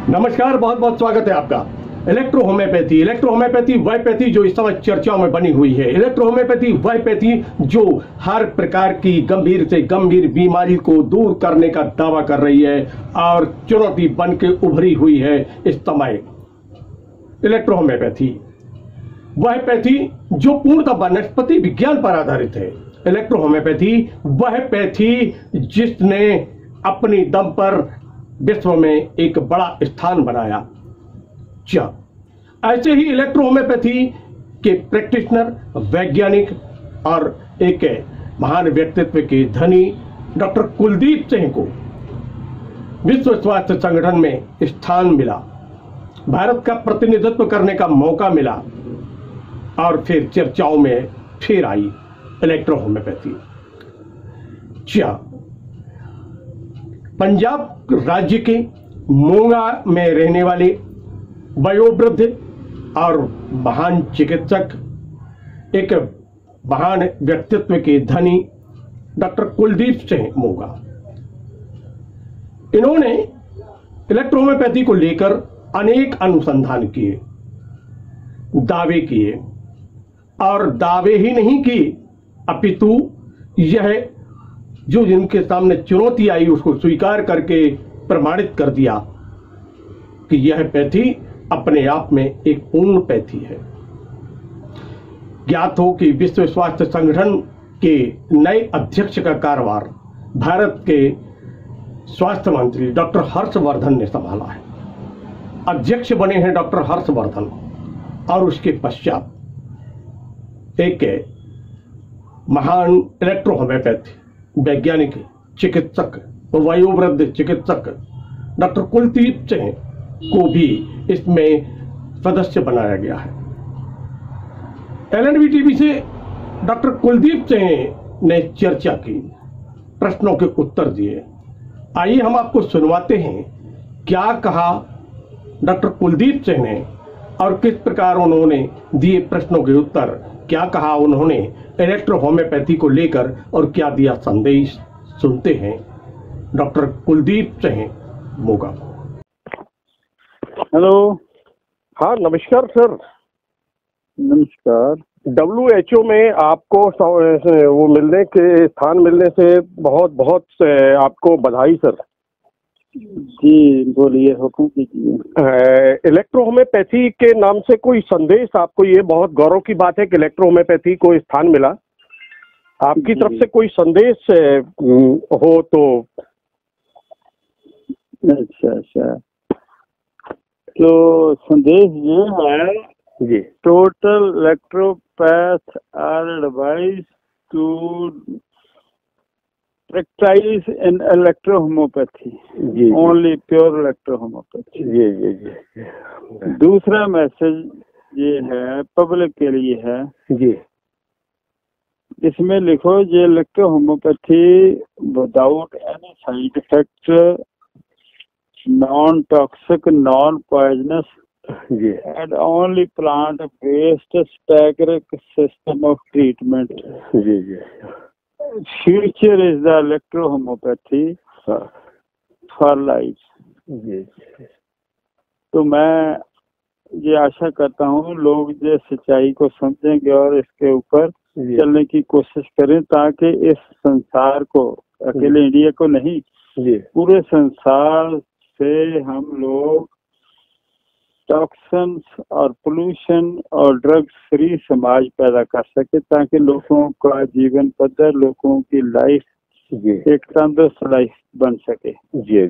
नमस्कार, बहुत बहुत स्वागत है आपका। इलेक्ट्रो होम्योपैथी वह पैथी जो इस समय चर्चाओं में बनी हुई है। इलेक्ट्रो होम्योपैथी वह पैथी जो हर प्रकार की गंभीर से गंभीर बीमारी को दूर करने का दावा कर रही है और चुनौती बन के उभरी हुई है इस समय। इलेक्ट्रो होम्योपैथी वह पैथी जो पूर्णतः वनस्पति विज्ञान पर आधारित है। इलेक्ट्रो होम्योपैथी वह पैथी जिसने अपनी दम पर विश्व में एक बड़ा स्थान बनाया। ऐसे ही इलेक्ट्रो होम्योपैथी के प्रैक्टिशनर, वैज्ञानिक और एक महान व्यक्तित्व के धनी डॉक्टर कुलदीप सिंह को विश्व स्वास्थ्य संगठन में स्थान मिला, भारत का प्रतिनिधित्व करने का मौका मिला और फिर चर्चाओं में फिर आई इलेक्ट्रो होम्योपैथी। पंजाब राज्य के मोगा में रहने वाले वयोवृद्ध और महान चिकित्सक, एक महान व्यक्तित्व के धनी डॉक्टर कुलदीप सिंह मोगा, इन्होंने इलेक्ट्रो होम्योपैथी को लेकर अनेक अनुसंधान किए, दावे किए और दावे ही नहीं किए अपितु यह जो जिनके सामने चुनौती आई उसको स्वीकार करके प्रमाणित कर दिया कि यह पैथी अपने आप में एक पूर्ण पैथी है। ज्ञात हो कि विश्व स्वास्थ्य संगठन के नए अध्यक्ष का कार्यभार भारत के स्वास्थ्य मंत्री डॉक्टर हर्षवर्धन ने संभाला है। अध्यक्ष बने हैं डॉक्टर हर्षवर्धन और उसके पश्चात एक महान इलेक्ट्रो होम्योपैथी वैज्ञानिक, चिकित्सक, वयोवृद्ध चिकित्सक डॉक्टर कुलदीप सिंह को भी इसमें सदस्य बनाया गया है। LNV टीवी से डॉक्टर कुलदीप सिंह ने चर्चा की, प्रश्नों के उत्तर दिए। आइए हम आपको सुनवाते हैं क्या कहा डॉक्टर कुलदीप सिंह ने और किस प्रकार उन्होंने दिए प्रश्नों के उत्तर, क्या कहा उन्होंने इलेक्ट्रो होम्योपैथी को लेकर और क्या दिया संदेश। सुनते हैं डॉक्टर कुलदीप सिंह मोगा। हेलो। हाँ, नमस्कार सर। नमस्कार। WHO में आपको वो मिलने के स्थान मिलने से बहुत बहुत आपको बधाई सर। जी बोलिए, हुक्म कीजिए। इलेक्ट्रो होम्योपैथी के नाम से कोई संदेश आपको, ये बहुत गौरव की बात है कि इलेक्ट्रो होम्योपैथी को स्थान मिला, आपकी तरफ से कोई संदेश हो तो। अच्छा, तो संदेश ये है जी, total electropath are advise to practice in electro homeopathy, only pure electro homeopathy। जी। दूसरा मैसेज ये है, पब्लिक के लिए है जी, इसमें लिखो ये electro homeopathy without any side effect, non toxic, non poisonous and only plant based spagyric system of treatment. जी। Future is the electro homeopathy for life। तो मैं ये आशा करता हूँ लोग ये सच्चाई को समझेंगे और इसके ऊपर चलने की कोशिश करें ताकि इस संसार को, अकेले इंडिया को नहीं, पूरे संसार से हम लोग टॉक्सिन्स और पोल्यूशन और ड्रग्स फ्री समाज पैदा कर सके ताकि लोगों का जीवन पद्धति, लोगों की लाइफ एक तंदुरुस्त लाइफ बन सके। जी।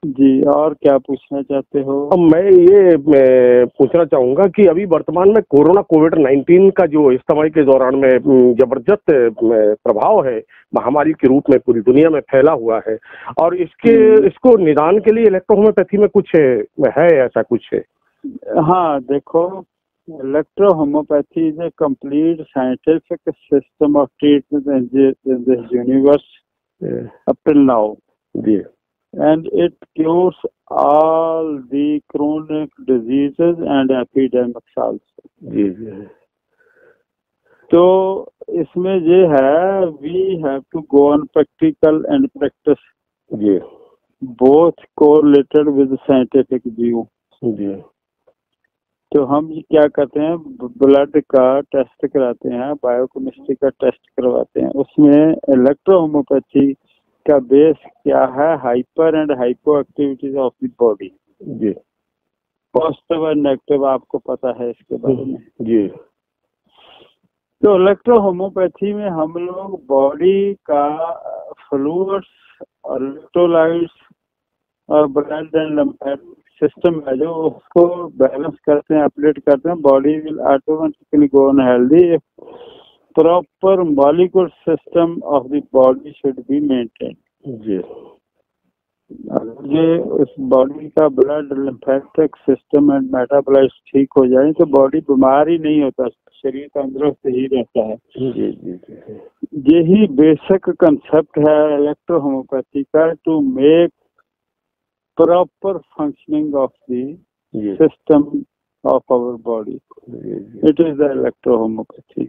जी, और क्या पूछना चाहते हो? अब मैं ये पूछना चाहूंगा कि अभी वर्तमान में कोविड-19 का जो इस समय के दौरान में जबरदस्त प्रभाव है, महामारी के रूप में पूरी दुनिया में फैला हुआ है और इसको निदान के लिए इलेक्ट्रो होम्योपैथी में कुछ है, ऐसा कुछ है? हाँ देखो, electro homeopathy is a complete scientific system of treatment in this universe up till now. and it cures all the chronic diseases and epidemics also. जी जी तो इसमें ये है, we have to go on practical and practice जी both correlated with scientific view. जी तो हम ये क्या करते हैं, ब्लड का टेस्ट कराते हैं, बायोकेमिस्ट्री का टेस्ट करवाते हैं। उसमें इलेक्ट्रोहोम्योपैथी का बेस क्या है, hyper and hypo activities of the body, जी पॉजिटिव और नेगेटिव आपको पता है इसके बारे में। जी तो इलेक्ट्रोहोम्योपैथी में हम लोग बॉडी का फ्लूइड्स और इलेक्ट्रोलाइट्स और ब्लड एंड लिम्फेटिक सिस्टम है जो, उसको बैलेंस करते हैं, अपडेट करते हैं। Body will automatically go on healthy. Proper molecular system of the body should be maintain. जी ये उस बॉडी का blood lymphatic system and metabolites ठीक हो जाए तो बॉडी बीमार ही नहीं होता, शरीर तंदुरुस्त ही रहता है। जी जी यही बेसिक कंसेप्ट है इलेक्ट्रोहोम्योपैथी का, to make proper functioning of the system of our body. It is the electrohomeopathy.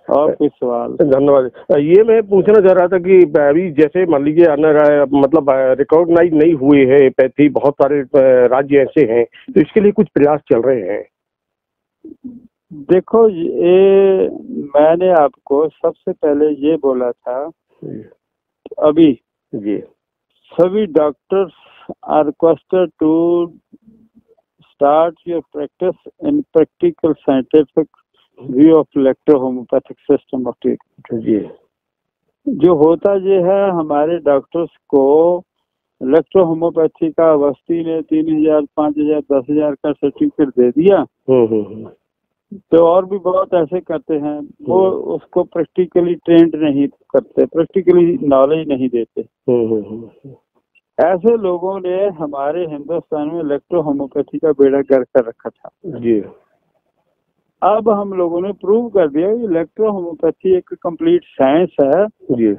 और कुछ सवाल? धन्यवाद। ये मैं पूछना चाह रहा था कि अभी जैसे मान लीजिए मतलब रिकॉग्नाइज नहीं हुए हैं पैथी, बहुत सारे राज्य ऐसे हैं, तो इसके लिए कुछ प्रयास चल रहे हैं? देखो, ये मैंने आपको सबसे पहले ये बोला था, अभी जी सभी doctors are requested to start your practice in practical scientific view of electrohomeopathic system of treatment. जी जो होता ये है, हमारे डॉक्टर्स को इलेक्ट्रोहोम्योपैथी का अवस्थी ने 3000, 5000, 10,000 का सर्टिफिकेट दे दिया, तो और भी बहुत ऐसे करते हैं, वो उसको प्रैक्टिकली ट्रेंड नहीं करते, प्रैक्टिकली नॉलेज नहीं देते। ऐसे लोगों ने हमारे हिंदुस्तान में इलेक्ट्रोहोम्योपैथी का बेड़ा गर्क कर रखा था। जी अब हम लोगों ने प्रूव कर दिया कि इलेक्ट्रोहोम्योपैथी एक कंप्लीट साइंस है। जी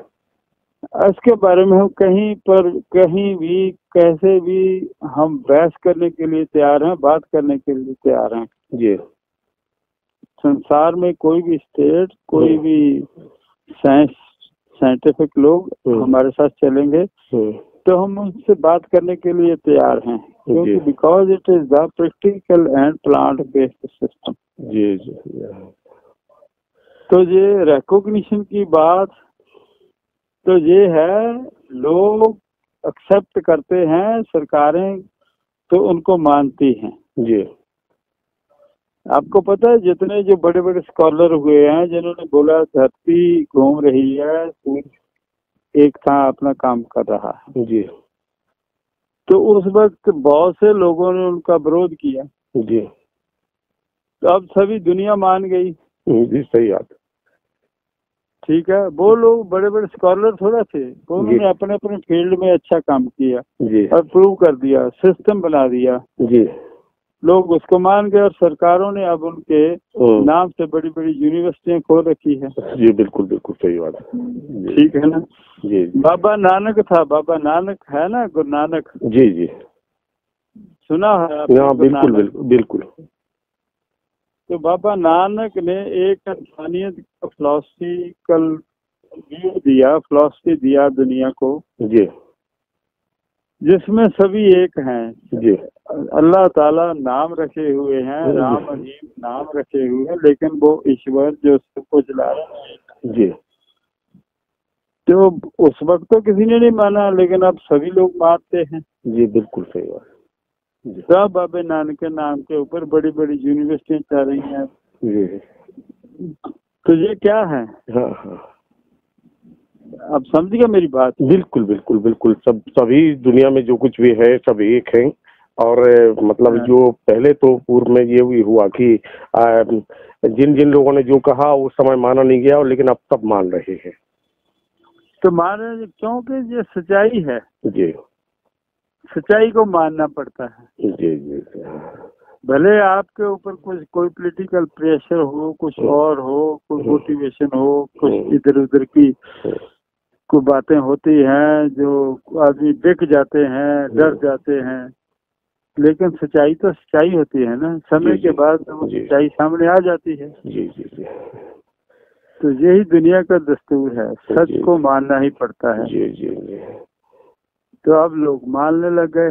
इसके बारे में हम कहीं पर कहीं भी कैसे भी हम बहस करने के लिए तैयार हैं, बात करने के लिए तैयार हैं। जी संसार में कोई भी स्टेट, कोई भी साइंटिफिक लोग हमारे साथ चलेंगे तो हम उनसे बात करने के लिए तैयार हैं, क्योंकि because it is the practical and plant based system. जी जी तो ये रिकॉग्निशन की बात तो ये है, लोग एक्सेप्ट करते हैं, सरकारें तो उनको मानती हैं। जी आपको पता है, जितने जो बड़े बड़े स्कॉलर हुए हैं जिन्होंने बोला धरती घूम रही है, सूर्य एक था अपना काम कर रहा है, जी तो उस वक्त बहुत से लोगों ने उनका विरोध किया। जी तो अब सभी दुनिया मान गई। जी सही बात। ठीक है, वो लोग बड़े बड़े स्कॉलर थोड़ा थे, वो उन्होंने अपने अपने फील्ड में अच्छा काम किया जी और प्रूव कर दिया, सिस्टम बना दिया, जी लोग उसको मान गए और सरकारों ने अब उनके नाम से बड़ी बड़ी यूनिवर्सिटियां खोल रखी है। जी बिल्कुल बिल्कुल सही बात है। ठीक है ना? जी बाबा नानक था, बाबा नानक है ना, गुरु नानक। जी जी सुना है आपने? बिल्कुल बिल्कुल बिल्कुल। तो बाबा नानक ने एक इंसानियत का फिलॉसफिकल व्यू दिया, फिलॉसफी दिया दुनिया को, जी जिसमें सभी एक हैं। जी अल्लाह ताला नाम रखे हुए हैं, राम रहीम नाम रखे हुए हैं, लेकिन वो ईश्वर जो सबको चला रहा है। जी तो उस वक्त तो किसी ने नहीं माना, लेकिन अब सभी लोग मानते हैं। जी बिल्कुल सही बात। सब बाबा नानक के नाम के ऊपर बड़ी बड़ी यूनिवर्सिटियां चल रही हैं। जी तो ये क्या है? हाँ हाँ आप समझिए मेरी बात। बिल्कुल बिल्कुल बिल्कुल, सभी दुनिया में जो कुछ भी है सब एक हैं। और मतलब जो पहले तो पूर्व में ये भी हुआ कि जिन जिन लोगों ने जो कहा उस समय माना नहीं गया, लेकिन अब सब मान रहे हैं। तो मान रहे क्योंकि ये सच्चाई है। जी, सच्चाई को मानना पड़ता है। जी जी। भले आपके ऊपर कुछ कोई पॉलिटिकल प्रेशर हो, कुछ और हो, कोई मोटिवेशन हो, कुछ इधर उधर की, को बातें होती हैं जो आदमी बिक जाते हैं, डर जाते हैं, लेकिन सच्चाई तो सच्चाई होती है ना, समय के बाद वो सच्चाई सामने आ जाती है। जी जी जी। तो यही दुनिया का दस्तूर है, सच को मानना ही पड़ता है। जी जी जी। तो अब लोग मानने लग गए।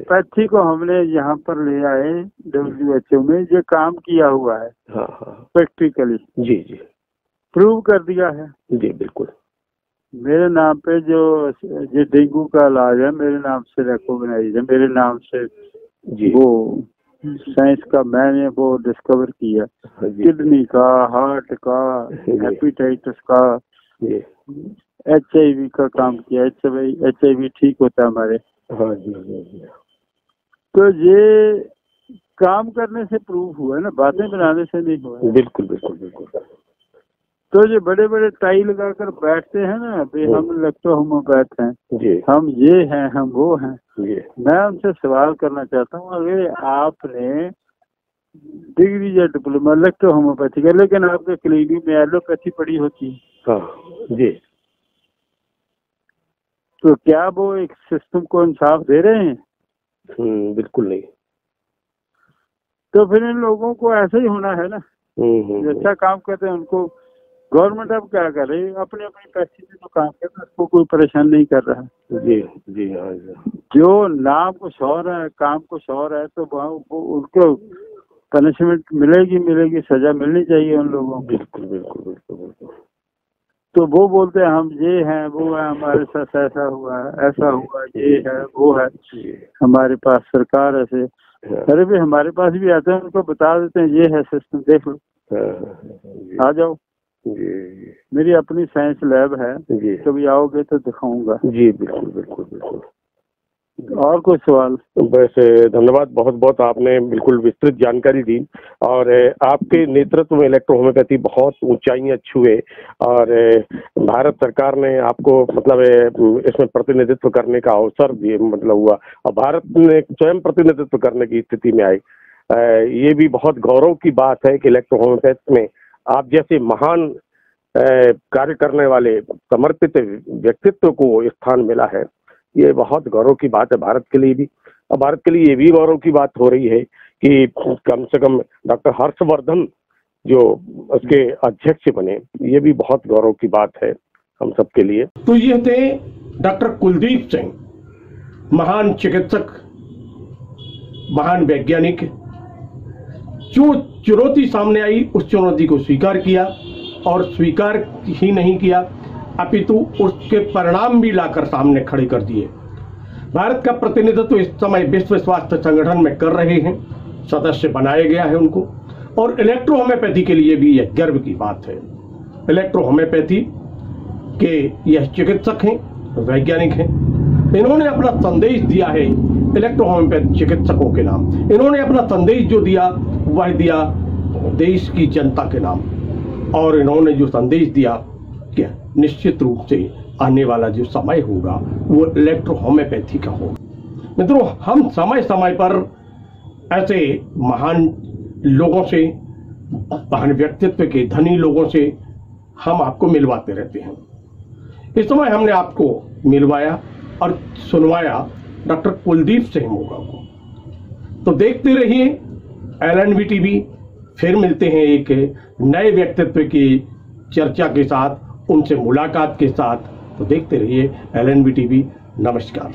पैथी को हमने यहाँ पर ले आए WHO में, ये काम किया हुआ है। हाँ हाँ, प्रैक्टिकली। जी जी, प्रूव कर दिया है। जी बिल्कुल। मेरे नाम पे जो ये डेंगू का इलाज है, मेरे नाम से रिकॉग्नाइज है, मेरे नाम से जी। वो साइंस का मैंने वो डिस्कवर किया, किडनी का, हार्ट का, हेपेटाइटिस का, HIV का काम किया। HIV ठीक होता है हमारे। हाँ जी जी। तो ये काम करने से प्रूव हुआ ना, बातें बनाने से नहीं हुआ। बिल्कुल बिल्कुल बिल्कुल। तो जो बड़े बड़े टाई लगाकर बैठते हैं ना, भाई हम इलेक्ट्रो होम्योपैथ हैं जी, हम ये हैं, हम वो हैं जी। मैं उनसे सवाल करना चाहता हूँ, अगर आपने डिग्री या डिप्लोमा इलेक्ट्रो होम्योपैथी का, लेकिन आपके क्लिनिक में एलोपैथी पड़ी होती है। हाँ जी। तो क्या वो एक सिस्टम को इंसाफ दे रहे हैं? बिल्कुल नहीं। तो फिर इन लोगों को ऐसा ही होना है ना, जैसा काम करते हैं उनको। गवर्नमेंट अब क्या कर रही है, अपने अपने पैसे से जो काम कर रहा है उसको कोई परेशान नहीं कर रहा है। जी जी हाँ जी। जो नाम कुछ और है, काम कुछ और है, तो वो उनको पनिशमेंट मिलेगी, सजा मिलनी चाहिए उन लोगों को। बिल्कुल बिल्कुल बिल्कुल बिल्कुल। तो वो बोलते हैं हम ये हैं, वो है, हमारे साथ ऐसा हुआ है, ऐसा हुआ, ये है, वो है, हमारे पास सरकार ऐसे। अरे भाई हमारे पास भी आते हैं, उनको बता देते हैं ये है सिस्टम, देख लो, आ जाओ। जी। मेरी अपनी साइंस लैब है जी, कभी आओगे तो दिखाऊंगा। जी बिल्कुल बिल्कुल बिल्कुल। और कोई सवाल? वैसे धन्यवाद, बहुत बहुत, आपने बिल्कुल विस्तृत जानकारी दी। और आपके नेतृत्व में इलेक्ट्रो होम्योपैथी बहुत ऊंचाइयां छुए और भारत सरकार ने आपको मतलब इसमें प्रतिनिधित्व करने का अवसर दिए, मतलब हुआ, और भारत ने स्वयं प्रतिनिधित्व करने की स्थिति में आई। ये भी बहुत गौरव की बात है कि इलेक्ट्रो होम्योपैथी में आप जैसे महान कार्य करने वाले समर्पित व्यक्तित्व को स्थान मिला है। ये बहुत गौरव की बात है भारत के लिए भी, और भारत के लिए ये भी गौरव की बात हो रही है कि कम से कम डॉक्टर हर्षवर्धन जो उसके अध्यक्ष बने, ये भी बहुत गौरव की बात है हम सब के लिए। तो ये थे डॉक्टर कुलदीप सिंह, महान चिकित्सक, महान वैज्ञानिक, जो चुनौती सामने आई उस चुनौती को स्वीकार किया, और स्वीकार ही नहीं किया अपितु उसके परिणाम भी लाकर सामने खड़े कर दिए। भारत का प्रतिनिधित्व इस समय विश्व स्वास्थ्य संगठन में कर रहे हैं, सदस्य बनाया गया है उनको, और इलेक्ट्रो होम्योपैथी के लिए भी यह गर्व की बात है। इलेक्ट्रो होम्योपैथी के यह चिकित्सक हैं, वैज्ञानिक हैं, इन्होंने अपना संदेश दिया है इलेक्ट्रो होम्योपैथी चिकित्सकों के नाम। इन्होंने अपना संदेश जो दिया वह दिया देश की जनता के नाम, और इन्होंने जो संदेश दिया कि निश्चित रूप से आने वाला जो समय होगा वो इलेक्ट्रो होम्योपैथी का होगा। मित्रों, हम समय समय पर ऐसे महान लोगों से, महान व्यक्तित्व के धनी लोगों से हम आपको मिलवाते रहते हैं। इस समय हमने आपको मिलवाया और सुनवाया डॉक्टर कुलदीप सिंह मोगा को। तो देखते रहिए LNV TV। फिर मिलते हैं एक नए व्यक्तित्व की चर्चा के साथ, उनसे मुलाकात के साथ। तो देखते रहिए LNV TV। नमस्कार।